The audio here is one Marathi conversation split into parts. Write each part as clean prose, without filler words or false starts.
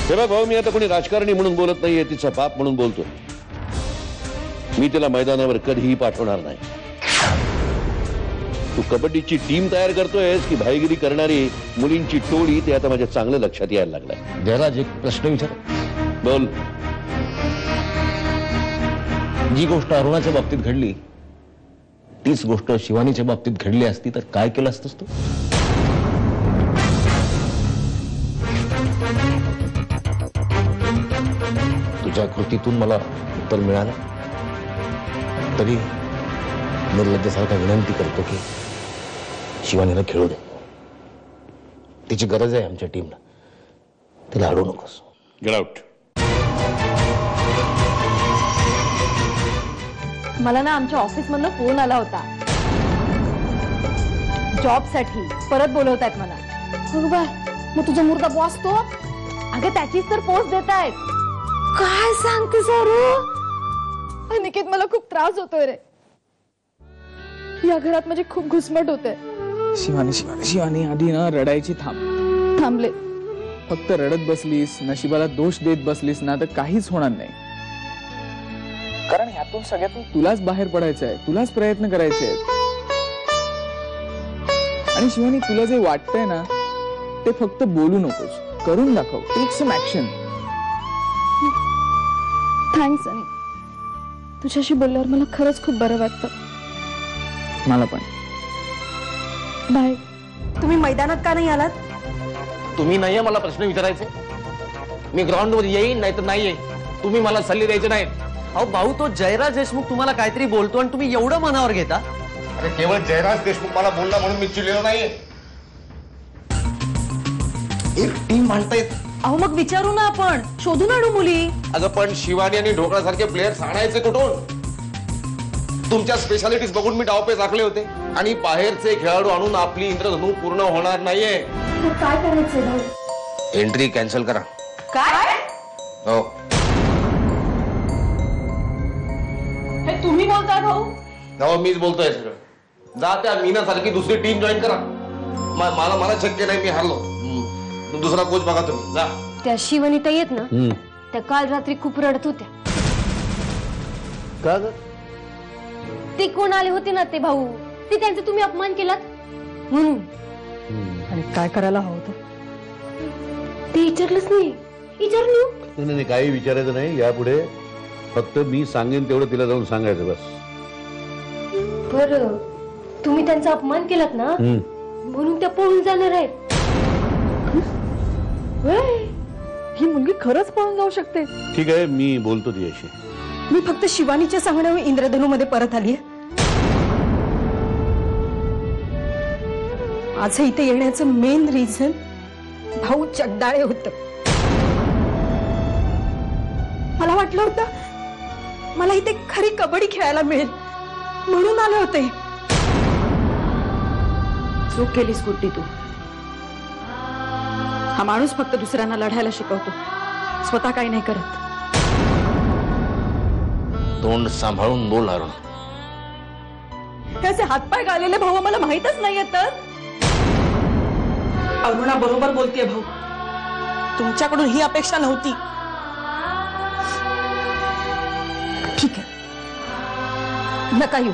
तेव्हा भाऊ मी आता कोणी राजकारणी म्हणून बोलत नाहीये, तिचा बाप म्हणून बोलतो. मी तिला मैदानावर कधीही पाठवणार नाही. तू कबड्डीची टीम तयार करतोयस की भाईगिरी करणारी मुलींची टोळी, ते आता माझ्या चांगलं लक्षात यायला लागलंय. जयराज, एक प्रश्न विचार. बोल. जी गोष्ट अरुणाच्या बाबतीत घडली तीच गोष्ट शिवानीच्या बाबतीत घडली असती तर काय केलं असतंस तू? तुझ्या कृतीतून मला उत्तर मिळालं तरी निर्लज्जासारखा विनंती करतो की शिवानीला खेळू दे. तिची गरज आहे आमच्या टीमला. तिला अडवू नकोस. Get out. मला ना आमच्या ऑफिस मधनं फोन आला होता. जॉब साठी परत बोलवतायत मला. मग तुझा मुर्दा बॉस तो? अगं त्याचीच तर पोस्ट देत आहेत. काय सांगते सरू? अनिकेत, मला खूप त्रास होतोय रे. या घरात माझी खूप घुसमट होते. शिवानी शिवानी शिवानी, आधी ना रडायची थांब. थांबले. फक्त रडत बसलीस, नशिबाला दोष देत बसलीस ना तर काहीच होणार नाही. कारण ह्यातून सगळ्यातून तुलाच बाहेर पडायचं आहे, तुलाच प्रयत्न करायचे आहेत. आणि शिवानी, तुला जे वाटतंय ना ते फक्त बोलू नकोस, करून दाखव. Take some action. Thanks Anik. तुझ्याशी बोलल्यावर मला खरंच खूप बरं वाटतं. मला पण. बाय. तुम्ही मैदानात का नाही आलात? तुम्ही नाहीये मला प्रश्न विचारायचे. मी ग्राउंड मध्ये येईन नाही तर नाही येईन. तुम्ही मला सल्ले द्यायचे नाही. अहो भाऊ, तो जयराज देशमुख तुम्हाला काहीतरी बोलतो आणि तुम्ही एवढं मनावर घेता. अरे केवळ जयराज देशमुख मला बोलला म्हणून मी चिडलेलो नाहीये. एक टीम मांडतायत. अहो मग विचारू ना, आपण शोधून आणू मुली. अगं पण शिवानी आणि ढोकळा सारखे प्लेयर्स आणायचे कुठून? तुमच्या स्पेशालिटीज बघून मी डावपेच आखले होते आणि बाहेरचे खेळाडू आणून आपली इंद्रधनू पूर्ण होणार नाहीये. काय करायचंय भाऊ? एंट्री कॅन्सल करा. काय? हो. हे तुम्ही बोलताय भाऊ? हो, मीच बोलतोय सगळं. जा त्या मीना सारखी दुसरी टीम जॉईन करा. मला शक्य नाही, मी हारलो. दुसरा कोच बघा तुम्ही. जा. त्या शिवनीता येत ना, त्या काल रात्री खूप रडत होत्या. का ग? ते कोण आले होते ना ते भाऊ, ते त्यांचा तुम्ही अपमान केलात म्हणून. आणि काय करायला हवं होतं? ते विचारलंच नाही. विचारलं नाही, काही विचारायचं नाही. यापुढे फक्त मी सांगेन तेवढं तिला जाऊन सांगायचं बस. बरं, तुम्ही त्यांचा अपमान केलात ना म्हणून त्या पळून जाणार आहेत. ही मुलगी खरंच पळून जाऊ शकते. ठीक आहे, मी बोलतो तिच्याशी. मी फक्त शिवानीच्या सांगण्यावर इंद्रधनू मध्ये परत आली. माझं इथे येण्याचं मेन रिझन भाऊ चड्डाळे होत. मला वाटलं होतं मला इथे खरी कबड्डी खेळायला मिळेल म्हणून आले होते. चूक केलीस कुठली तू. हा माणूस फक्त दुसऱ्यांना लढायला शिकवतो, स्वतः काही नाही करत. तोंड सांभाळून बोल अरुण. त्याचे हातपाय गालेले भाऊ मला माहितच नाहीये. तर अरुणा बरोबर बोलतेय भाऊ. तुमच्याकडून ही अपेक्षा नव्हती. ठीक आहे, नका येऊ.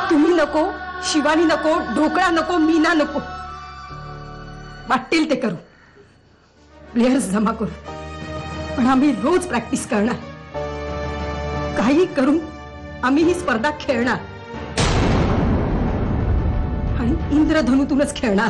तुम्ही नको, शिवानी नको, ढोकळा नको, मीना नको. वाटेल ते करू, प्लेयर्स जमा करू, पण आम्ही रोज प्रॅक्टिस करणार. काही करून आम्ही ही स्पर्धा खेळणार आणि इंद्रधनुतूनच खेळणार.